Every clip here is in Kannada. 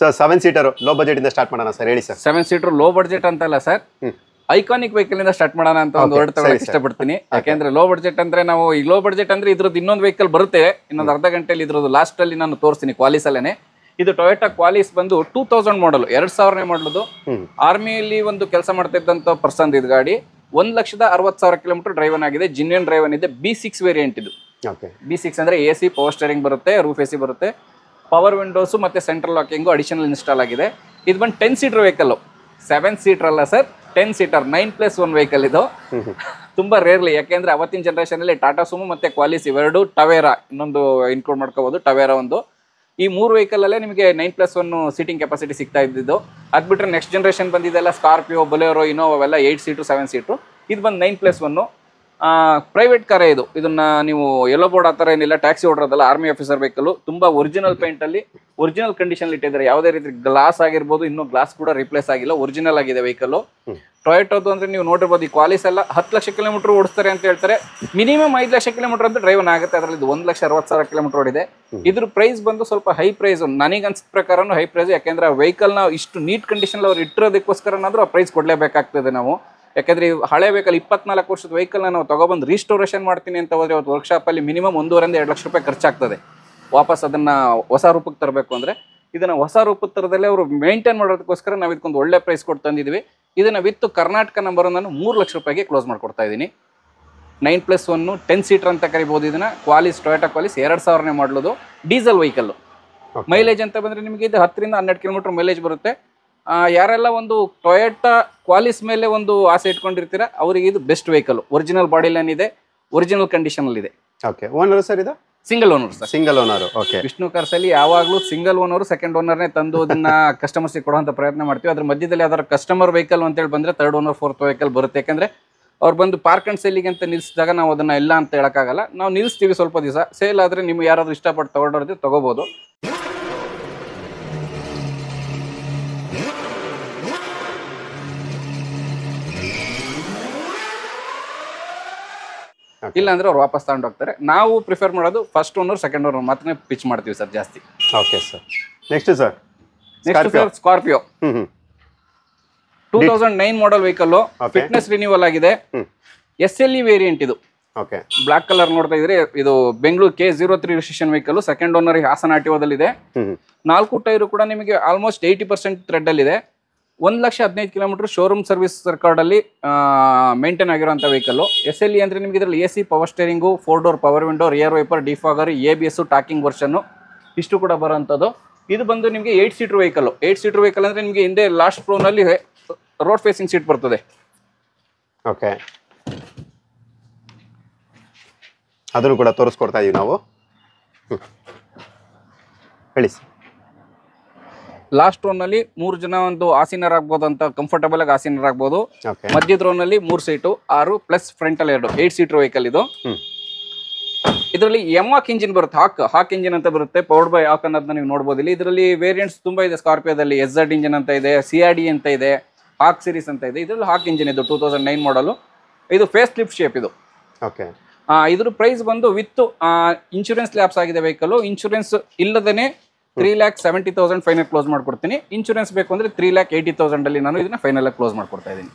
ಸರ್ 7 ಸೀಟರ್ ಲೋ ಬಜೆಟ್ ಇಂದ ಸ್ಟಾರ್ಟ್ ಮಾಡೋಣ ಸರ್, ಹೇಳಿ ಸರ್. 7 ಸೀಟರ್ ಲೋ ಬಡ್ಜೆಟ್ ಅಂತಲ್ಲ ಸರ್, ಐಕಾನಿಕ್ ವೆಹಿಕಲ್ ಇಂದ ಸ್ಟಾರ್ಟ್ ಮಾಡೋಣ ಅಂತ ಒಂದು ವರ್ಡ್ ತಗೊಳಕ್ ಇಷ್ಟಪಡ್ತೀನಿ. ಯಾಕೆಂದ್ರೆ ಲೋ ಬಡ್ಜೆಟ್ ಅಂದ್ರೆ ನಾವು ಈ ಲೋ ಬಡ್ಜೆಟ್ ಅಂದ್ರೆ ಇದ್ರದ್ದು ಇನ್ನೊಂದು ವೆಹಿಕಲ್ ಬರುತ್ತೆ, ಇನ್ನೊಂದು ಅರ್ಧ ಗಂಟೆಯಲ್ಲಿ ಇದ್ರದ್ದು ಲಾಸ್ಟ್ ಅಲ್ಲಿ ನಾನು ತೋರಿಸ್ತೀನಿ. ಕ್ವಾಲಿಸ್ ಅಲ್ಲೇನೆ ಇದು ಟೊಯೋಟಾ ಕ್ವಾಲಿಸ್ ಬಂದು 2000 ಮಾಡಲ್, 2000 ಮಾಡಲದು. ಆರ್ಮಿಯಲ್ಲಿ ಒಂದು ಕೆಲಸ ಮಾಡ್ತಾ ಇದ್ದಂತ ಪರ್ಸನ್ ಇದು ಗಾಡಿ 1,60,000 ಕಿಲೋಮೀಟರ್ ಡ್ರೈವನ್ ಆಗಿದೆ, ಜಿನ್ಯನ್ ಡ್ರೈವನ್ ಇದೆ. B6 ವೇರಿಯಂಟ್ ಇದು. B6 ಅಂದ್ರೆ AC ಪವರ್ ಸ್ಟೇರಿಂಗ್ ಬರುತ್ತೆ, ರೂಫ್ AC ಬರುತ್ತೆ, ಪವರ್ ವಿಂಡೋಸ್ ಮತ್ತೆ ಸೆಂಟ್ರಲ್ ಲಾಕಿಂಗ್ ಅಡಿಷನಲ್ ಇನ್ಸ್ಟಾಲ್ ಆಗಿದೆ. ಇದು ಬಂದು 10 ಸೀಟರ್ ವೆಹಿಕಲ್, 7 ಸೀಟರ್ ಅಲ್ಲ ಸರ್, 10 ಸೀಟರ್ 9+1 ವೆಹಿಕಲ್ ಇದು. ತುಂಬಾ ರೇರ್ಲಿ, ಯಾಕೆಂದ್ರೆ ಅವತ್ತಿನ ಜನರೇಷನ್ ಅಲ್ಲಿ ಟಾಟಾ ಸುಮೋ ಮತ್ತೆ ಕ್ವಾಲಿಸ್ ಇವೆರಡು, ಟವೇರಾ ಇನ್ನೊಂದು ಇನ್ಕ್ಲೂಡ್ ಮಾಡ್ಕೋಬಹುದು, ಟವೇರಾ ಒಂದು. ಈ 3 ವೆಹಿಕಲ್ ಅಲ್ಲೇ ನಿಮಗೆ 9+1 ಸೀಟಿಂಗ್ ಕೆಪಾಸಿಟಿ ಸಿಗ್ತಾ ಇದ್ದಿದ್ದು. ಅದ್ ಬಿಟ್ರೆ ನೆಕ್ಸ್ಟ್ ಜನರೇಷನ್ ಬಂದಿದ್ದೆಲ್ಲ ಸ್ಕಾರ್ಪಿಯೋ, ಬೊಲೆರೋ, ಇನೋವಾ ಅವೆಲ್ಲ 8 ಸೀಟು 7 ಸೀಟು. ಇದು ಬಂದು 9+1 ಪ್ರೈವೇಟ್ ಕಾರೇ ಇದು. ಇದನ್ನ ನೀವು ಎಲ್ಲೋ ಬೋರ್ಡ್ ಆ ಥರ ಏನಿಲ್ಲ, ಟ್ಯಾಕ್ಸಿ ಓಡಿರೋದಲ್ಲ, ಆರ್ಮಿ ಆಫೀಸರ್ ವೆಹಿಕಲ್. ತುಂಬಾ ಒರಿಜಿನಲ್ ಪೇಂಟ್ ಅಲ್ಲಿ ಒರಿಜಿನಲ್ ಕಂಡೀಷನ್ ಇಟ್ಟಿದ್ದಾರೆ. ಯಾವುದೇ ರೀತಿ ಗ್ಲಾಸ್ ಆಗಿರ್ಬೋದು, ಇನ್ನೂ ಗ್ಲಾಸ್ ಕೂಡ ರಿಪ್ಲೇಸ್ ಆಗಿಲ್ಲ, ಒರಿಜಿನಲ್ ಆಗಿದೆ ವೆಹಿಕಲ್. ಟೊಯೋಟೋದು ಅಂದ್ರೆ ನೀವು ನೋಡಿರ್ಬೋದು, ಈ ಕ್ವಾಲಿಸ್ ಎಲ್ಲ 10 ಲಕ್ಷ ಕಿಲೋಮೀಟರ್ ಓಡಿಸ್ತಾರೆ ಅಂತ ಹೇಳ್ತಾರೆ. ಮಿನಿಮಮ್ 5 ಲಕ್ಷ ಕಿಲೋಮೀಟರ್ ಅಂತ ಡ್ರೈವನ್ ಆಗುತ್ತೆ. ಅದರಲ್ಲಿ 1,60,000 ಕಿಲೋಮೀಟರ್ ಓಡಿದೆ. ಇದ್ರ ಪ್ರೈಸ್ ಬಂದು ಸ್ವಲ್ಪ ಹೈ ಪ್ರೈಸ್, ನನಗೆ ಅನ್ಸಿದ ಪ್ರಕಾರನೂ ಹೈ ಪ್ರೈಸ್. ಯಾಕೆಂದ್ರೆ ಆ ವೆಹಿಕಲ್ ನಾವು ಇಷ್ಟು ನೀಟ್ ಕಂಡೀಷನ್ ಅವ್ರು ಇಟ್ಟಿರೋದಕ್ಕೋಸ್ಕರನಾದ್ರೂ ಆ ಪ್ರೈಸ್ ಕೊಡಲೇಬೇಕಾಗ್ತದೆ ನಾವು. ಯಾಕಂದ್ರೆ ಹಳೆ ವೆಹಿಕಲ್ 24 ವರ್ಷದ ವೆಹಿಕಲ್ನ ನಾವು ತಗೊಬಂದು ರೀಸ್ಟೋರೇಷನ್ ಮಾಡ್ತೀನಿ ಅಂತ ಹೋದ್ರೆ ಅವತ್ತು ವರ್ಕ್ಶಾಪಲ್ಲಿ ಮಿನಿಮಮ್ 1.5-2 ಲಕ್ಷ ರೂಪಾಯಿ ಖರ್ಚಾಗ್ತದೆ. ವಾಪಸ್ ಅದನ್ನ ಹೊಸ ರೂಪಕ್ಕೆ ತರಬೇಕು ಅಂದ್ರೆ ಇದನ್ನ ಹೊಸ ರೂಪದ ತರದಲ್ಲೇ ಅವರು ಮೇಂಟೈನ್ ಮಾಡೋದಕ್ಕೋಸ್ಕರ ನಾವು ಇದಕ್ಕೊಂದು ಒಳ್ಳೆ ಪ್ರೈಸ್ ಕೊಟ್ಟು ತಂದಿದ್ವಿ. ಇದನ್ನ ವಿತ್ ಕರ್ನಾಟಕ ನಂಬರ್ ನಾನು 3 ಲಕ್ಷ ರೂಪಾಯಿಗೆ ಕ್ಲೋಸ್ ಮಾಡ್ಕೊಡ್ತಾ ಇದ್ದೀನಿ. 9+1 10 ಸೀಟರ್ ಅಂತ ಕರಿಬಹುದು ಇದನ್ನ. ಕ್ವಾಲಿಸ್, ಟೊಯೋಟಾ ಕ್ವಾಲಿಸ್ 2000 ಮಾಡಲದು, ಡೀಸೆಲ್ ವೆಹಿಕಲ್. ಮೈಲೇಜ್ ಅಂತ ಬಂದ್ರೆ ನಿಮಗೆ ಇದು 10ರಿಂದ 12 ಕಿಲೋಮೀಟರ್ ಮೈಲೇಜ್ ಬರುತ್ತೆ. ಯಾರೆಲ್ಲ ಒಂದು ಟೊಯೋಟಾ ಕ್ವಾಲಿಸ್ ಮೇಲೆ ಒಂದು ಆಸೆ ಇಟ್ಕೊಂಡಿರ್ತೀರಾ ಅವರಿಗೆ ಇದು best vehicle. Original body line ಇದೆ, ಒರಿಜಿನಲ್ ಕಂಡೀಷನ್ ಅಲ್ಲಿ ಇದೆ. ಓಕೆ, ಓನರ್ ಸರ್ ಇದು single owner sir, single owner. Okay, Vishnu cars ಅಲ್ಲಿ ಯಾವಾಗಲೂ ಸಿಂಗಲ್ ಓನರ್, ಸೆಕೆಂಡ್ ಓನರ್ನೇ ತಂದು ಅದನ್ನ ಕಸ್ಟಮರ್ಸ್ಗೆ ಕೊಡುವಂತ ಪ್ರಯತ್ನ ಮಾಡ್ತೀವಿ. ಅದ್ರ ಮಧ್ಯದಲ್ಲಿ ಯಾವ್ದಾದ್ರು ಕಸ್ಟಮರ್ ವೆಹಿಕಲ್ ಅಂತ ಹೇಳಿ ಬಂದ್ರೆ 3rd ಓನರ್ 4th ವೆಹಿಕಲ್ ಬರುತ್ತೆ. ಯಾಕಂದ್ರೆ ಅವ್ರು ಬಂದು ಪಾರ್ಕ್ ಅಂಡ್ ಸೇಲಿಗೆ ಅಂತ ನಿಲ್ಸಿದಾಗ ನಾವು ಅದನ್ನ ಇಲ್ಲ ಅಂತ ಹೇಳಕ್ಕಾಗಲ್ಲ. ನಾವು ನಿಲ್ಲಿಸ್ತೀವಿ ಸ್ವಲ್ಪ ದಿವಸ. ಸೇಲ್ ಆದ್ರೆ ನಿಮ್ಗೆ ಯಾರಾದ್ರೂ ಇಷ್ಟಪಟ್ಟು ತಗೊಂಡ್ರೆ ತಗೋಬಹುದು. ಇಲ್ಲ ಅಂದ್ರೆ ಅವ್ರು ವಾಪಸ್ ತಗೊಂಡು ಹೋಗ್ತಾರೆ. ನಾವು ಪ್ರಿಫರ್ ಮಾಡೋದು ಫಸ್ಟ್ ಓನರ್, ಸೆಕೆಂಡ್ ಓನರ್ ಮಾತ್ರ ಪಿಚ್ ಮಾಡ್ತೀವಿ ಸರ್ ಜಾಸ್ತಿ. Okay sir, next sir Scorpio 2009 ಮಾಡಲ್ ವೆಹಿಕಲ್, ಫಿಟ್ನೆಸ್ ರಿನ್ಯೂವಲ್ ಆಗಿದೆ. SLE ವೇರಿಯಂಟ್ ಇದು. ಓಕೆ, ಬ್ಲಾಕ್ ಕಲರ್ ನೋಡ್ತಾ ಇದ್ರೆ ಇದು Bengaluru K03 registration vehicle. Second owner Hassan RTO ಇದೆ. 4 ಟೈರು ಕೂಡ ನಿಮಗೆ ಆಲ್ಮೋಸ್ಟ್ 80% ಥ್ರೆಡ್ ಅಲ್ಲಿ ಇದೆ. 1,15,000 ಕಿಲೋಮೀಟರ್ ಶೋರೂಮ್ ಸರ್ವಿಸ್ ರೆಕಾರ್ಡ್ ಅಲ್ಲಿ ಮೇಂಟೈನ್ ಆಗಿರುವಂತ ವೆಹಿಕಲ್. SLE ಅಂದ್ರೆ ನಿಮಗೆ ಇದರಲ್ಲಿ AC power steering, 4 door power window, rear wiper, defogger, ABS, talking version ಇಷ್ಟು ಕೂಡ ಬರುವಂತದ್ದು. ಇದು ಬಂದು ನಿಮಗೆ 8 ಸೀಟರ್ ವೆಹಿಕಲ್. 8 ಸೀಟರ್ ವೆಹಿಕಲ್ ಅಂದ್ರೆ ನಿಮಗೆ ಹಿಂದೆ ಲಾಸ್ಟ್ ಫ್ಲೋರ್ ನಲ್ಲಿ ರೋಡ್ ಫೇಸಿಂಗ್ ಸೀಟ್ ಬರ್ತದೆ. ಓಕೆ, ಅದನ್ನು ಕೂಡ ತೋರಿಸ್ಕೊಡ್ತಾ ಇದೀವಿ ನಾವು. ಹೇಳಿ ಸರ್. ಲಾಸ್ಟ್ ರೋನ್ ನಲ್ಲಿ 3 ಜನ ಒಂದು ಆಸೀನರಾಗಬಹುದು ಅಂತ, ಕಂಫರ್ಟಬಲ್ ಆಗಿ ಆಸೀನರಾಗಬಹುದು. ಮಧ್ಯದ ರೋನ್ ನಲ್ಲಿ 3 ಸೀಟು, 6 ಪ್ಲಸ್ ಫ್ರಂಟ್ ಅಲ್ಲಿ 2, 8 ಸೀಟರ್ ವೆಹಿಕಲ್ ಇದು. ಇದರಲ್ಲಿ ಎಮ್ಹಾಕ್ ಇಂಜಿನ್ ಬರುತ್ತೆ, ಹಾಕ್ ಇಂಜಿನ್ ಅಂತ ಬರುತ್ತೆ. ಪವರ್ಡ್ ಬೈ ಹಾಕ್ ಅನ್ನೋದನ್ನ ನೀವು ನೋಡಬಹುದು ಇಲ್ಲಿ. ಇದರಲ್ಲಿ ವೇರಿಯಂಟ್ಸ್ ತುಂಬಾ ಇದೆ. ಸ್ಕಾರ್ಪಿಯೋದಲ್ಲಿ SZ ಇಂಜಿನ್ ಅಂತ ಇದೆ, CRD ಅಂತ ಇದೆ, ಹಾಕ್ ಸೀರೀಸ್ ಅಂತ ಇದೆ. ಇದರಲ್ಲಿ ಹಾಕ್ ಇಂಜಿನ್ ಇದು 2009 ಮಾಡಲು. ಇದು ಫೇಸ್ ಲಿಫ್ಟ್ ಶೇಪ್ ಇದು. ಓಕೆ, ಇದ್ರ ಪ್ರೈಸ್ ಬಂದು ವಿತ್ ಇನ್ಶೂರೆನ್ಸ್ ಲ್ಯಾಪ್ಸ್ ಆಗಿದೆ ವೆಹಿಕಲ್. ಇನ್ಶೂರೆನ್ಸ್ ಇಲ್ಲದೇನೆ 3,70,000 ಫೈನಲ್ ಕ್ಲೋಸ್ ಮಾಡ್ಕೊಡ್ತೀನಿ. ಇನ್ಶೂರೆನ್ಸ್ ಬೇಕು ಅಂದ್ರೆ 3,80,000 ಅಲ್ಲಿ ನಾನು ಇದನ್ನ ಫೈನಲ್ ಆಗಿ ಕ್ಲೋಸ್ ಮಾಡ್ಕೊಡ್ತಾ ಇದ್ದೀನಿ.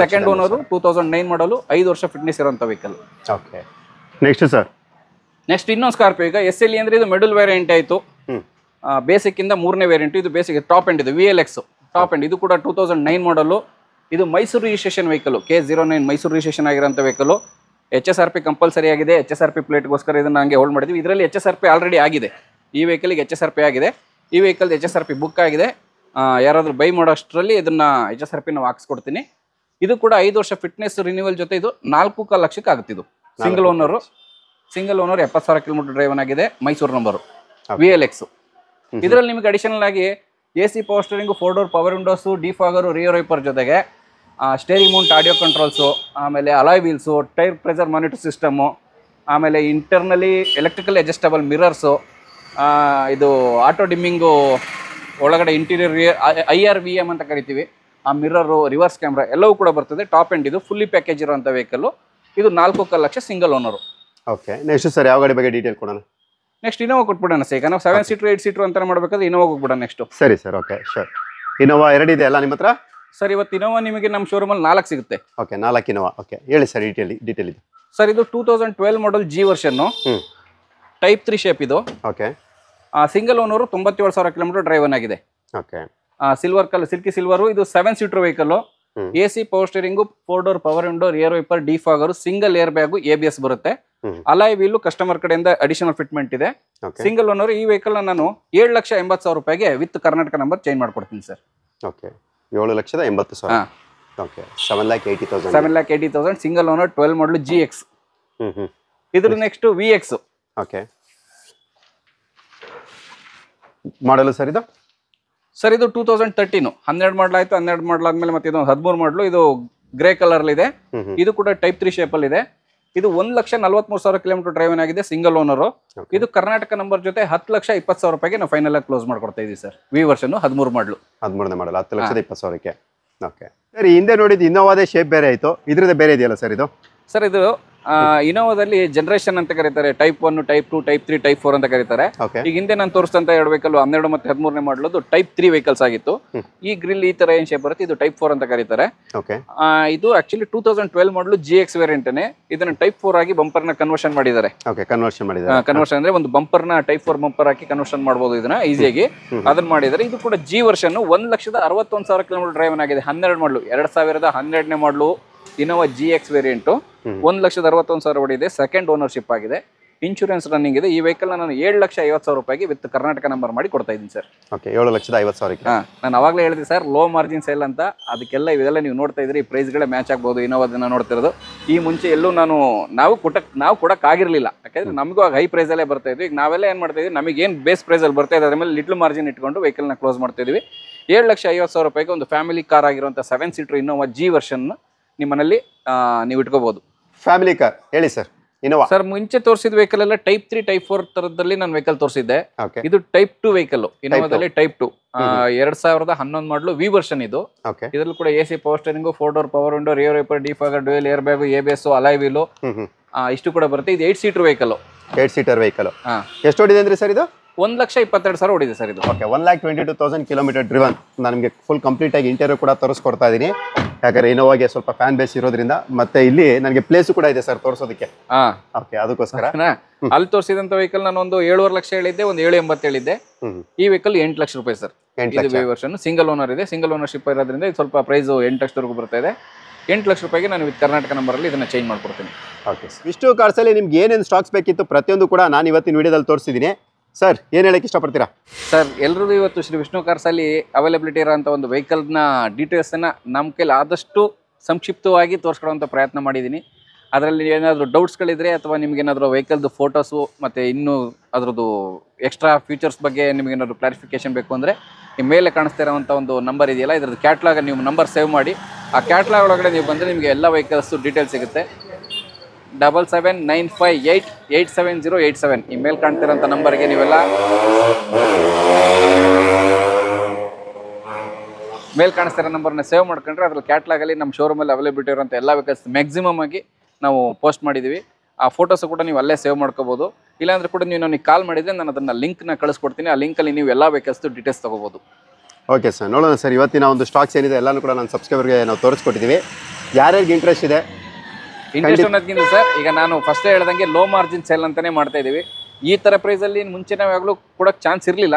ಸೆಕೆಂಡ್ ಓನರು 2009 ಮಾಡಲು, 5 ವರ್ಷ ಫಿಟ್ನೆಸ್ ಇರುವಂತ vehicle. Okay, next sir. Next ಇನ್ನೊಂದು ಸ್ಕಾರ್ಪಿಯೋ. ಈಗ SLE ಅಂದ್ರೆ ಇದು ಮಿಡಲ್ ವೇರಿಯಂಟ್ ಆಯ್ತು. ಬೇಸಿಕ್ ಇಂದ 3ನೇ ವೇರಿಯಂಟ್. ಇದು ಬೇಸಿಕ್ ಟಾಪ್ ಎಂಡ್, ಇದು VLX ಟಾಪ್ ಎಂಡ್. ಇದು ಕೂಡ 2009 ಮಾಡಲು. ಇದು Mysuru registration vehicle, K09 Mysuru registration ಆಗಿರೋಂಥ ವೆಹಿಕಲ್. HSRP ಕಂಪಲ್ಸರಿ ಆಗಿದೆ. HSRP ಪ್ಲೇಟ್ಗೋಸ್ಕರ ಇದನ್ನ ಹಂಗೆ ಹೋಲ್ಡ್ ಮಾಡಿದ್ವಿ. ಇದರಲ್ಲಿ HSRP ಆಲ್ರೆಡಿ ಆಗಿದೆ. ಈ ವೆಹಿಕಲ್ಗೆ HSRP ಆಗಿದೆ. ಈ ವೆಹಿಕಲ್ HSRP ಬುಕ್ ಆಗಿದೆ. ಯಾರಾದ್ರೂ ಬೈ ಮಾಡೋಷ್ಟರಲ್ಲಿ ಇದನ್ನ HSRP ನಾವು ಹಾಕ್ಸ್ಕೊಡ್ತೀನಿ. ಇದು ಕೂಡ 5 ವರ್ಷ ಫಿಟ್ನೆಸ್ ರಿನ್ಯೂವಲ್ ಜೊತೆ ಇದು 4.25 ಲಕ್ಷಕ್ಕೆ ಆಗುತ್ತೆ. ಇದು ಸಿಂಗಲ್ ಓನರ್ 70,000 ಕಿಲೋಮೀಟರ್ ಡ್ರೈವನ್ ಆಗಿದೆ. Mysuru number, VLX. ಇದರಲ್ಲಿ ನಿಮಗೆ ಅಡಿಷನಲ್ ಆಗಿ AC power steering, 4 door power windows, defogger, rear wiper ಜೊತೆಗೆ ಸ್ಟೇರಿಂಗ್ ಮೌಂಟ್ ಆಡಿಯೋ ಕಂಟ್ರೋಲ್ಸು, ಆಮೇಲೆ alloy wheels, tyre pressure monitor system, ಆಮೇಲೆ ಇಂಟರ್ನಲಿ ಎಲೆಕ್ಟ್ರಿಕಲ್ ಅಡ್ಜಸ್ಟಬಲ್ ಮಿರರ್ಸು, ಇದು ಆಟೋ ಡಿಮ್ಮಿಂಗು, ಒಳಗಡೆ ಇಂಟೀರಿಯರ್ IRVM ಅಂತ ಕರಿತೀವಿ, ಆ ಮಿರರು, ರಿವರ್ಸ್ ಕ್ಯಾಮ್ರಾ ಎಲ್ಲವೂ ಕೂಡ ಬರ್ತದೆ. ಟಾಪ್ ಎಂಡ್ ಇದು ಫುಲ್ಲಿ ಪ್ಯಾಕೇಜ್ ಇರುವಂಥ ವೆಹಿಕಲ್. ಇದು 4.25 lakh single owner. Okay, next sir ಯಾವ ಗಾಡಿ ಬಗ್ಗೆ ಡೀಟೇಲ್ ಕೊಡೋಣ? ನೆಕ್ಸ್ಟ್ ಇನೋವಾ ಕೊಟ್ಬಿಡೋಣ ಸರ್. ಈಗ ನಾವು 7 ಸೀಟರ್ 8 ಸೀಟರ್ ಅಂತ ಮಾಡಬೇಕಾದ್ರೆ ಇನೋವಾ ಹೋಗ್ಬಿಡೋಣ ನೆಕ್ಸ್ಟ್. ಸರಿ ಸರ್, ಓಕೆ ಶೋರ್. ಇನೋವಾ 2 ಇದೆ ಅಲ್ಲ ನಿಮ್ಮ ಹತ್ರ? ಸರ್ ಇವತ್ತು ಇನೋವಾ ನಿಮಗೆ ನಮ್ಮ ಶೋರೂಮಲ್ಲಿ 4 ಸಿಗುತ್ತೆ. Okay, 4 Innova. ಓಕೆ, ಹೇಳಿ ಸರ್ ಡೀಟೇಲ್ ಇದೆ. ಸರ್ ಇದು 2012 model G version, type 3 shape ಇದು. Okay, single owner 97,000 kilometer driven ಆಗಿದೆ. Okay, silver colour, silky silver. ಇದು 7 seater vehicle. AC power steering, 4 door power window, rear wiper, defogger, single air bag, ABS ಬರುತ್ತೆ. ಅಲಾಯ್ ವೀಲು ಕಸ್ಟಮರ್ ಕಡೆಯಿಂದ ಅಡಿಷನಲ್ ಫಿಟ್ಮೆಂಟ್ ಇದೆ. Single owner. ಈ ವೆಹಿಕಲ್ ನಾನು 7,80,000 ರೂಪಾಯಿಗೆ ವಿತ್ ಕರ್ನಾಟಕ ನಂಬರ್ ಚೇಂಜ್ ಮಾಡ್ಕೊಡ್ತೀನಿ sir. Okay, 7,80,000. Okay, 7,80,000. 7,80,000 single owner 12 ಮಾಡಲು GX. ಇದ್ರ ನೆಕ್ಸ್ಟ್ VX. ಓಕೆ, ಮಾಡಲು ಸರ್ ಇದು? ಸರ್ ಇದು 2013 12 ಮಾಡಲ್ ಆಯ್ತು. 12 ಮಾಡಲ್ ಆದ್ಮೇಲೆ ಮತ್ತೆ ಇದು 13 ಮಾಡಲು. ಇದು ಗ್ರೇ ಕಲರ್ ಇದೆ. ಇದು ಕೂಡ ಟೈಪ್ 3 ಶೇಪ್ ಅಲ್ಲಿ ಇದೆ. ಇದು 1,43,000 ಕಿಲೋಮೀಟರ್ ಡ್ರೈವನ್ ಆಗಿದೆ. Single owner. ಇದು ಕರ್ನಾಟಕ ನಂಬರ್ ಜೊತೆ 10,20,000 ರೂಪಾಯಿಗೆ ನಾವು ಫೈನಲ್ ಆಗಿ ಕ್ಲೋಸ್ ಮಾಡ್ಕೊಡ್ತಾ ಇದೀವಿ ಸರ್. ವಿ ವರ್ಷನ್ 13 ಮಾಡಲು. 13ನೇ ಮಾಡಲ್ 10,20,000ಕ್ಕೆ. ಓಕೆ ಸರ್, ಹಿಂದೆ ನೋಡಿದ್ದು ಇನ್ನೋವಾದೇ ಶೇಪ್ ಬೇರೆ ಆಯ್ತು, ಇದ್ರದ್ದು ಬೇರೆ ಇದೆಯಲ್ಲ ಸರ್ ಇದು? ಸರ್ ಇದು ಇನೋವಾದಲ್ಲಿ ಜನರೇಷನ್ ಅಂತ ಕರೀತಾರೆ. ಟೈಪ್ 1, ಟೈಪ್ 2, ಟೈಪ್ 3, ಟೈಪ್ 4 ಅಂತ ಕರೀತಾರೆ. ಈಗ ಹಿಂದೆ ನಾನು ತೋರಿಸಿದಂತ 2 ವೆಹಿಕಲ್ 12 ಮತ್ತೆ 13ನೇ ಮಾಡಲದು ಟೈಪ್ 3 ವೆಹಿಕಲ್ಸ್ ಆಗಿತ್ತು. ಈ ಗ್ರಿಲ್ ಈ ತರ ಏನ್ ಶೇಪ್ ಬರುತ್ತೆ, ಇದು ಟೈಪ್ 4 ಅಂತ ಕರೀತಾರೆ. ಇದು ಆಕ್ಚುಲಿ 2012 ಮಾಡಲು GX ವೇರಿಯಂಟ್. ಇದನ್ನ ಟೈಪ್ 4 ಆಗಿ ಬಂಪರ್ ನ ಕನ್ವರ್ಷನ್ ಮಾಡಿದ್ದಾರೆ. ಕನ್ವರ್ಷನ್ ಅಂದ್ರೆ ಒಂದು ಬಂಪರ್ ನ ಟೈಪ್ 4 ಬಂಪರ್ ಹಾಕಿ ಕನ್ವರ್ಷನ್ ಮಾಡಬಹುದು ಇದನ್ನ ಈಸಿಯಾಗಿ. ಅದನ್ನ ಮಾಡಿದ್ದಾರೆ. ಇದು ಕೂಡ G ವರ್ಷನ್ 1,61,000 ಕಿಲೋಮೀಟರ್ ಡ್ರೈವನ್ ಆಗಿದೆ. 12 ಮಾಡಲು 2012ನೇ ಮಾಡಲು ಇನೋವಾ GX ವೇರಿಯಂಟ್ 1,61,000 ಹೊಡಿದೆ. ಸೆಕೆಂಡ್ ಓನರ್ಶಿಪ್ ಆಗಿದೆ. ಇನ್ಶೂರೆನ್ಸ್ ರನ್ನಿಂಗ್ ಇದೆ. ಈ ವೆಹಿಕಲ್ ನಾನು 7,50,000 ರೂಪಾಯಿಗೆ ವಿತ್ ಕರ್ನಾಟಕ ನಂಬರ್ ಮಾಡಿ ಕೊಡ್ತಾ ಇದ್ದೀನಿ ಸರ್. ಓಕೆ, 7,50,000. ನಾನು ಅವಾಗಲೇ ಹೇಳಿದೆ ಸರ್, ಲೋ ಮಾರ್ಜಿನ್ ಸೇಲ್ ಅಂತ. ಅದಕ್ಕೆಲ್ಲ ಇವೆಲ್ಲ ನೀವು ನೋಡ್ತಾ ಇದ್ರಿ, ಈ ಪ್ರೈಸ್ಗಳೇ ಮ್ಯಾಚ್ ಆಗ್ಬೋದು. ಇನೋವಾದನ್ನ ನೋಡ್ತಿರೋದು ಈ ಮುಂಚೆ ಎಲ್ಲೂ ನಾವು ಕೊಡಕ್ಕಾಗಿರ್ಲಿಲ್ಲ. ಯಾಕಂದ್ರೆ ನಮಗೂ ಆಗ ಹೈ ಪ್ರೈಸಲ್ಲೇ ಬರ್ತಾ ಇದ್ವಿ. ಈಗ ನಾವೆಲ್ಲ ಏನು ಮಾಡ್ತಾ ಇದ್ವಿ, ನಮಗೆ ಏನು ಬೇಸ್ ಪ್ರೈಸಲ್ಲಿ ಬರ್ತಾ ಇದೆ ಅದ್ರ ಮೇಲೆ ಲಿಟ್ಲ್ ಮಾರ್ಜಿನ್ ಇಟ್ಕೊಂಡು ವೆಹಿಕಲ್ನ ಕ್ಲೋಸ್ ಮಾಡ್ತಾ ಇದ್ವಿ. 7,50,000 ರೂಪಾಯಿಗೆ ಒಂದು ಫ್ಯಾಮಿಲಿ ಕಾರ್ ಆಗಿರುವಂಥ 7 ಸೀಟರ್ ಇನೋವಾ G ವರ್ಷನ್ ನಿಮ್ಮನಲ್ಲಿ ನೀವು ಇಟ್ಕೋಬಹುದು. ಫ್ಯಾಮಿಲಿ ಕಾರ್ ಹೇಳಿ ಸರ್. ಇನೋವಾ ಸರ್ ಮುಂಚೆ ತೋರಿಸಿದ ವೆಹಿಕಲ್ ಎಲ್ಲ ಟೈಪ್ 3, ಟೈಪ್ 4 ತರದಲ್ಲಿ ನಾನು ವೆಹಿಕಲ್ ತೋರಿಸಿದ್ದೆ. ಇದು ಟೈಪ್ 2 ವೆಹಿಕಲ್. ಇನೋವಾದಲ್ಲಿ ಟೈಪ್ 2 2011 ಮಾಡಲು ವಿ ವರ್ಷನ್ ಇದು. ಇದರಲ್ಲಿ ಕೂಡ AC power steering, 4 door power window, rear wiper, defogger, dual air bag, ABS, alloy wheel ಇಷ್ಟು ಕೂಡ ಬರುತ್ತೆ. ಇದು 8 ಸೀಟರ್ ವೆಹಿಕಲ್. 8 seater vehicle. ಎಷ್ಟು ಓಡಿದೆ ಅಂದ್ರೆ ಸರ್ ಇದು? 1,22,000 ಓಡಿದೆ ಸರ್ ಇದು. Okay, 1,22,000 kilometre driven. ನಾನು ನಿಮಗೆ ಫುಲ್ ಕಂಪ್ಲೀಟ್ ಆಗಿ ಇಂಟೀರಿಯರ್ ಕೂಡ ತೋರಿಸ್ಕೊಡ್ತಾ ಇದ್ದೀನಿ. ಯಾಕಂದ್ರೆ ಇನೋವಾಗೆ ಸ್ವಲ್ಪ ಫ್ಯಾನ್ ಬೇಸ್ ಇರೋದ್ರಿಂದ, ಮತ್ತೆ ಇಲ್ಲಿ ನನಗೆ ಪ್ಲೇಸ್ ಕೂಡ ಇದೆ ಸರ್ ತೋರಿಸೋದಕ್ಕೆ. ಓಕೆ, ಅದಕ್ಕೋಸ್ಕರ ಅಲ್ಲಿ ತೋರಿಸಿದಂತ ವೆಹಿಕಲ್ ನಾನು ಒಂದು 7.5 ಲಕ್ಷ ಹೇಳಿದ್ದೆ, ಒಂದು 7.80 ಹೇಳಿದ್ದೆ. ಈ ವೆಹಿಕಲ್ 8 ಲಕ್ಷ ರೂಪಾಯಿ ಸರ್. ಇದು ವರ್ಷನ್ ಸಿಂಗಲ್ ಓನರ್ ಇದೆ. ಸಿಂಗಲ್ ಓನರ್ಶಿಪ್ ಇರೋದ್ರಿಂದ ಇದು ಸ್ವಲ್ಪ ಪ್ರೈಸ್ 8 ಲಕ್ಷದವರೆಗೂ ಬರ್ತಾ ಇದೆ. 8 ಲಕ್ಷ ರೂಪಾಯಿಗೆ ನಾನು ವಿತ್ ಕರ್ನಾಟಕ ನಂಬರಲ್ಲಿ ಇದನ್ನ ಚೇಂಜ್ ಮಾಡ್ಕೊಡ್ತೀನಿ. ಓಕೆ, ವಿಷ್ಣು ಕಾರ್ಸಲ್ಲಿ ನಿಮ್ಗೆ ಏನೇನು ಸ್ಟಾಕ್ಸ್ ಬೇಕಿತ್ತು ಪ್ರತಿಯೊಂದು ಕೂಡ ನಾನು ಇವತ್ತಿನ ವಿಡಿಯೋದಲ್ಲಿ ತೋರಿಸಿದ್ದೀನಿ. ಸರ್ ಏನು ಹೇಳಕ್ಕೆ ಇಷ್ಟಪಡ್ತೀರಾ? ಸರ್ ಎಲ್ಲರದು ಇವತ್ತು ಶ್ರೀ ವಿಷ್ಣು ಕಾರ್ಸಲ್ಲಿ ಅವೈಲಬಿಲಿಟಿ ಇರೋಂಥ ಒಂದು ವೆಹಿಕಲ್ನ ಡೀಟೇಲ್ಸನ್ನು ನಮ್ಮ ಕೈಲಿ ಆದಷ್ಟು ಸಂಕ್ಷಿಪ್ತವಾಗಿ ತೋರಿಸ್ಕೊಡುವಂಥ ಪ್ರಯತ್ನ ಮಾಡಿದ್ದೀನಿ. ಅದರಲ್ಲಿ ಏನಾದರೂ ಡೌಟ್ಸ್ಗಳಿದ್ರೆ ಅಥವಾ ನಿಮಗೇನಾದರೂ ವೆಹಿಕಲ್ದು ಫೋಟೋಸು ಮತ್ತು ಇನ್ನೂ ಅದರದ್ದು ಎಕ್ಸ್ಟ್ರಾ ಫೀಚರ್ಸ್ ಬಗ್ಗೆ ನಿಮಗೇನಾದರೂ ಕ್ಲಾರಿಫಿಕೇಷನ್ ಬೇಕು ಅಂದರೆ ನಿಮ್ಮ ಮೇಲೆ ಕಾಣಿಸ್ತಾ ಇರೋವಂಥ ಒಂದು ನಂಬರ್ ಇದೆಯಲ್ಲ, ಇದ್ರದ್ದು ಕ್ಯಾಟ್ಲಾಗ್ ನೀವು ನಂಬರ್ ಸೇವ್ ಮಾಡಿ. ಆ ಕ್ಯಾಟ್ಲಾಗ್ ಒಳಗಡೆ ನೀವು ಬಂದರೆ ನಿಮಗೆ ಎಲ್ಲ ವೆಹಿಕಲ್ಸು ಡೀಟೇಲ್ಸ್ ಸಿಗುತ್ತೆ. 7795887087 ಈ ಮೇಲ್ ಕಾಣ್ತಿರೋಂಥ ನಂಬರ್ಗೆ ನೀವೆಲ್ಲ ಮೇಲ್ ಕಾಣಿಸ್ತಿರೋ ನಂಬರ್ನ ಸೇವ್ ಮಾಡ್ಕೊಂಡ್ರೆ ಅದ್ರಲ್ಲಿ ಕ್ಯಾಟ್ಲಾಗಲ್ಲಿ ನಮ್ಮ ಶೋರೂಮಲ್ಲಿ ಅವೈಲಬಿಲಿಟಿ ಇರೋಂಥ ಎಲ್ಲ ವೆಹಿಕಲ್ಸ್ ಮ್ಯಾಕ್ಸಿಮಮ್ ಆಗಿ ನಾವು ಪೋಸ್ಟ್ ಮಾಡಿದ್ದೀವಿ. ಆ ಫೋಟೋಸು ಕೂಡ ನೀವು ಅಲ್ಲೇ ಸೇವ್ ಮಾಡ್ಕೋಬೋದು. ಇಲ್ಲಾಂದ್ರೆ ಕೂಡ ನೀವು ನನಗೆ ಕಾಲ್ ಮಾಡಿದರೆ ನಾನು ಅದನ್ನು ಲಿಂಕ್ನ ಕಳಿಸ್ಕೊಡ್ತೀನಿ. ಆ ಲಿಂಕಲ್ಲಿ ನೀವು ಎಲ್ಲ ವೆಹಿಕಲ್ಸ್ದು ಡೀಟೇಲ್ಸ್ ತೊಗೋಬೋದು. ಓಕೆ ಸರ್, ನೋಡೋಣ ಸರ್. ಇವತ್ತಿನ ಒಂದು ಸ್ಟಾಕ್ಸ್ ಏನಿದೆ ಎಲ್ಲನೂ ಕೂಡ ನನ್ನ ಸಬ್ಸ್ಕ್ರೈಬರ್ಗೆ ನಾವು ತೋರಿಸ್ಕೊಟ್ಟಿದ್ದೀವಿ. ಯಾರ್ಯಾರಿಗೆ ಇಂಟ್ರೆಸ್ಟ್ ಇದೆ ಇಂಟ್ರೆಸ್ಟ್ ಅನ್ನೋದಕ್ಕಿಂತ ಸರ್, ಈಗ ನಾನು ಫಸ್ಟೇ ಹೇಳ್ದಂಗೆ ಲೋ ಮಾರ್ಜಿನ್ ಸೇಲ್ ಅಂತಾನೆ ಮಾಡ್ತಾ ಇದೀವಿ. ಈ ತರ ಪ್ರೈಸ್ ಅಲ್ಲಿ ಮುಂಚೆ ನಾವು ಯಾವಾಗಲೂ ಕೊಡೋಕೆ ಚಾನ್ಸ್ ಇರಲಿಲ್ಲ,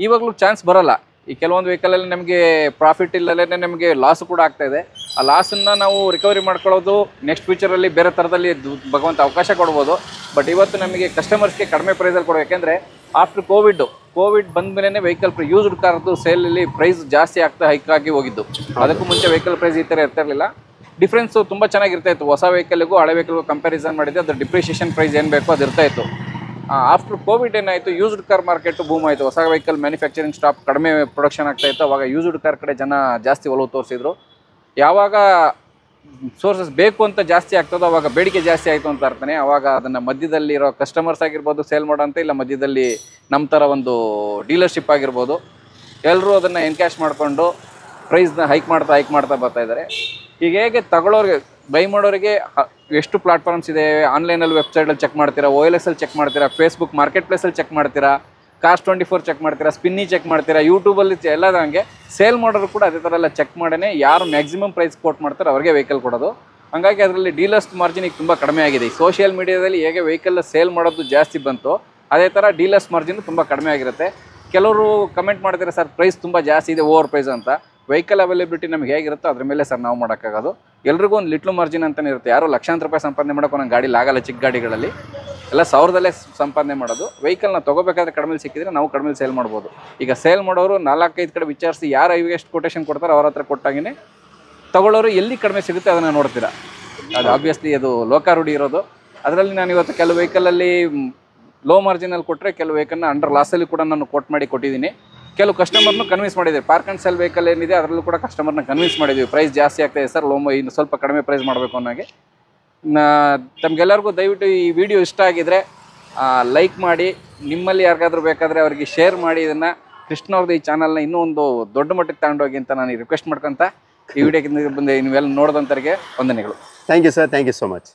ಇವಾಗಲೂ ಚಾನ್ಸ್ ಬರಲ್ಲ. ಈ ಕೆಲವೊಂದು ವೆಹಿಕಲ್ ಅಲ್ಲಿ ನಮಗೆ ಪ್ರಾಫಿಟ್ ಇಲ್ಲದೇ ನಮಗೆ ಲಾಸ್ ಕೂಡ ಆಗ್ತಾ ಇದೆ. ಆ ಲಾಸನ್ನ ನಾವು ರಿಕವರಿ ಮಾಡ್ಕೊಳ್ಳೋದು ನೆಕ್ಸ್ಟ್ ಫ್ಯೂಚರಲ್ಲಿ ಬೇರೆ ಥರದಲ್ಲಿ ಭಗವಂತ ಅವಕಾಶ ಕೊಡ್ಬೋದು. ಬಟ್ ಇವತ್ತು ನಮಗೆ ಕಸ್ಟಮರ್ಸ್ಗೆ ಕಡಿಮೆ ಪ್ರೈಸಲ್ಲಿ ಕೊಡೋ, ಯಾಕೆಂದರೆ ಆಫ್ಟರ್ ಕೋವಿಡ್ ಬಂದ ಮೇಲೆ ವೆಹಿಕಲ್ ಯೂಸ್ಡ್ ಕಾರ್ದು ಸೇಲಲ್ಲಿ ಪ್ರೈಸ್ ಜಾಸ್ತಿ ಆಗ್ತಾ ಹೈಕ್ ಆಗಿ ಹೋಗಿದ್ದು. ಅದಕ್ಕೂ ಮುಂಚೆ ವೆಹಿಕಲ್ ಪ್ರೈಸ್ ಈ ಥರ ಇರ್ತಿರಲಿಲ್ಲ. ಡಿಫ್ರೆನ್ಸು ತುಂಬ ಚೆನ್ನಾಗಿರ್ತಾ ಇತ್ತು. ಹೊಸ ವೆಹಿಕಲ್ಗೂ ಹಳೆ ವೆಹಿಕಲ್ಗೂ ಕಂಪ್ಯಾರಿಸನ್ ಮಾಡಿದ್ರೆ ಅದ್ರ ಡಿಪ್ರಿಷಿಯೇಷನ್ ಪ್ರೈಸ್ ಏನು ಬೇಕೋ ಅದು ಇರ್ತಾ ಇತ್ತು. ಆಫ್ಟರ್ ಕೋವಿಡ್ ಏನಾಯಿತು, ಯೂಸ್ಡ್ ಕಾರ್ ಮಾರ್ಕೆಟ್ ಬೂಮ್ ಆಯಿತು. ಹೊಸ ವೆಹಿಕಲ್ ಮ್ಯಾನುಫ್ಯಾಕ್ಚರಿಂಗ್ ಸ್ಟಾಪ್ ಕಡಿಮೆ ಪ್ರೊಡಕ್ಷನ್ ಆಗ್ತಾ ಇತ್ತು. ಅವಾಗ ಯೂಸ್ಡ್ ಕಾರ್ ಕಡೆ ಜನ ಜಾಸ್ತಿ ಒಲವು ತೋರಿಸಿದ್ರು. ಯಾವಾಗ ಸೋರ್ಸಸ್ ಬೇಕು ಅಂತ ಜಾಸ್ತಿ ಆಗ್ತದೋ ಅವಾಗ ಬೇಡಿಕೆ ಜಾಸ್ತಿ ಆಯಿತು ಅಂತ ಅರ್ಥನೇ. ಅವಾಗ ಅದನ್ನು ಮಧ್ಯದಲ್ಲಿರೋ ಕಸ್ಟಮರ್ಸ್ ಆಗಿರ್ಬೋದು, ಸೇಲ್ ಮಾಡೋಂಥ, ಇಲ್ಲ ಮಧ್ಯದಲ್ಲಿ ನಮ್ಮ ಥರ ಒಂದು ಡೀಲರ್ಶಿಪ್ ಆಗಿರ್ಬೋದು, ಎಲ್ಲರೂ ಅದನ್ನು ಎನ್ಕ್ಯಾಶ್ ಮಾಡಿಕೊಂಡು ಪ್ರೈಸ್ನ ಹೈಕ್ ಮಾಡ್ತಾ ಬರ್ತಾ ಇದ್ದಾರೆ. ಈಗ ಹೇಗೆ ತಗೊಳ್ಳೋರಿಗೆ, ಬೈ ಮಾಡೋರಿಗೆ ಎಷ್ಟು ಪ್ಲಾಟ್ಫಾರ್ಮ್ಸ್ ಇದೆ, ಆನ್ಲೈನಲ್ಲಿ ವೆಬ್ಸೈಟಲ್ಲಿ ಚೆಕ್ ಮಾಡ್ತೀರಾ, OLX ಅಲ್ಲಿ ಚೆಕ್ ಮಾಡ್ತೀರಾ, ಫೇಸ್ಬುಕ್ ಮಾರ್ಕೆಟ್ ಪ್ಲೇಸಲ್ಲಿ ಚೆಕ್ ಮಾಡ್ತೀರಾ, Cars24 ಚೆಕ್ ಮಾಡ್ತೀರಾ, ಸ್ಪಿನ್ನಿ ಚೆಕ್ ಮಾಡ್ತೀರಾ, ಯೂಟ್ಯೂಬಲ್ಲಿ ಎಲ್ಲ ಹಂಗೆ ಸೇಲ್ ಮಾಡೋರು ಕೂಡ ಅದೇ ಥರ ಎಲ್ಲ ಚೆಕ್ ಮಾಡೇ ಯಾರು ಮ್ಯಾಕ್ಸಿಮಮ್ ಪ್ರೈಸ್ ಕೋಟ್ ಮಾಡ್ತಾರೆ ಅವ್ರಿಗೆ ವೆಹಿಕಲ್ ಕೊಡೋದು. ಹಾಗಾಗಿ ಅದರಲ್ಲಿ ಡೀಲರ್ಸ್ ಮಾರ್ಜಿನ್ ಈಗ ತುಂಬ ಕಡಿಮೆ ಆಗಿದೆ. ಈ ಸೋಷಿಯಲ್ ಮೀಡಿಯಾದಲ್ಲಿ ಹೇಗೆ ವೆಹಿಕಲ್ ಸೇಲ್ ಮಾಡೋದು ಜಾಸ್ತಿ ಬಂತು ಅದೇ ಥರ ಡೀಲರ್ಸ್ ಮಾರ್ಜಿನ್ ತುಂಬ ಕಡಿಮೆ ಆಗಿರುತ್ತೆ. ಕೆಲವರು ಕಮೆಂಟ್ ಮಾಡ್ತಾರೆ ಸರ್ ಪ್ರೈಸ್ ತುಂಬ ಜಾಸ್ತಿ ಇದೆ, ಓವರ್ ಪ್ರೈಸ್ ಅಂತ. ವೆಹಿಕಲ್ ಅವೈಲೇಬಿಲಿಟಿ ನಮ್ಗೆ ಹೇಗಿರುತ್ತೋ ಅದ್ರ ಮೇಲೆ ಸರ್ ನಾವು ಮಾಡೋಕ್ಕಾಗೋದು. ಎಲ್ರಿಗೂ ಒಂದು ಲಿಟ್ಲು ಮಾರ್ಜಿನ್ ಅಂತಲೇ ಇರುತ್ತೆ. ಯಾರು ಲಕ್ಷಾಂತರ ರೂಪಾಯಿ ಸಂಪಾದನೆ ಮಾಡೋಕೆ ಒಂದೊಂದು ಗಾಡಿ ಆಗಲ್ಲ. ಚಿಕ್ಕ ಗಾಡಿಗಳಲ್ಲಿ ಎಲ್ಲ ಸಾವಿರದಲ್ಲೇ ಸಂಪಾದನೆ ಮಾಡೋದು. ವೆಹಿಕಲ್ನ ತೊಗೋಬೇಕಾದ್ರೆ ಕಡಿಮೆ ಸಿಕ್ಕಿದ್ರೆ ನಾವು ಕಡಿಮೆ ಸೇಲ್ ಮಾಡ್ಬೋದು. ಈಗ ಸೇಲ್ ಮಾಡೋರು 4-5 ಕಡೆ ವಿಚಾರಿಸಿ ಯಾರು ಎಷ್ಟು ಕೊಟೇಶನ್ ಕೊಡ್ತಾರೋ ಅವ್ರ ಹತ್ರ ಕೊಟ್ಟಾಗೇ ತಗೊಳ್ಳೋರು ಎಲ್ಲಿ ಕಡಿಮೆ ಸಿಗುತ್ತೆ ಅದನ್ನು ನೋಡ್ತೀರಾ. ಅದು ಆಬ್ವಿಯಸ್ಲಿ ಅದು ಲೋಕಾರೂಢಿ ಇರೋದು. ಅದರಲ್ಲಿ ನಾನು ಇವತ್ತು ಕೆಲವು ವೆಹಿಕಲಲ್ಲಿ ಲೋ ಮಾರ್ಜಿನಲ್ಲಿ ಕೊಟ್ಟರೆ, ಕೆಲವು ವೆಹಿಕಲ್ನ ಅಂಡರ್ ಲಾಸಲ್ಲಿ ಕೂಡ ನಾನು ಕೋಟ್ ಮಾಡಿ ಕೊಟ್ಟಿದ್ದೀನಿ. ಕೆಲವು ಕಸ್ಟಮರ್ನು ಕನ್ವಿನ್ಸ್ ಮಾಡಿದ್ದೀವಿ. ಪಾರ್ಕ್ ಆ್ಯಂಡ್ ಸೆಲ್ ವೆಹಿಕಲ್ ಏನಿದೆ ಅದರಲ್ಲೂ ಕೂಡ ಕಸ್ಟಮರ್ನ ಕನ್ವಿನ್ಸ್ ಮಾಡಿದ್ದೀವಿ. ಪ್ರೈಸ್ ಜಾಸ್ತಿ ಆಗ್ತಾಯಿದೆ ಸರ್, ಇನ್ನು ಸ್ವಲ್ಪ ಕಡಿಮೆ ಪ್ರೈಸ್ ಮಾಡಬೇಕು ಅನ್ನೋಗೆ. ತಮಗೆಲ್ಲರಿಗೂ ದಯವಿಟ್ಟು ಈ ವಿಡಿಯೋ ಇಷ್ಟ ಆಗಿದ್ರೆ ಲೈಕ್ ಮಾಡಿ, ನಿಮ್ಮಲ್ಲಿ ಯಾರಿಗಾದ್ರೂ ಬೇಕಾದರೆ ಅವರಿಗೆ ಶೇರ್ ಮಾಡಿ. ಇದನ್ನು ಕೃಷ್ಣವ್ರದ್ದು ಈ ಚಾನಲ್ನ ಇನ್ನೂ ಒಂದು ದೊಡ್ಡ ಮಟ್ಟಕ್ಕೆ ತಗೊಂಡೋಗಿ ಅಂತ ನಾನು ರಿಕ್ವೆಸ್ಟ್ ಮಾಡ್ಕೊತ ಈ ವಿಡಿಯೋಕ್ಕೆ ಬಂದು ನೀವೆಲ್ಲ ನೋಡಿದಂಥವ್ರಿಗೆ ವಂದನೆಗಳು. Thank you sir, thank you so much.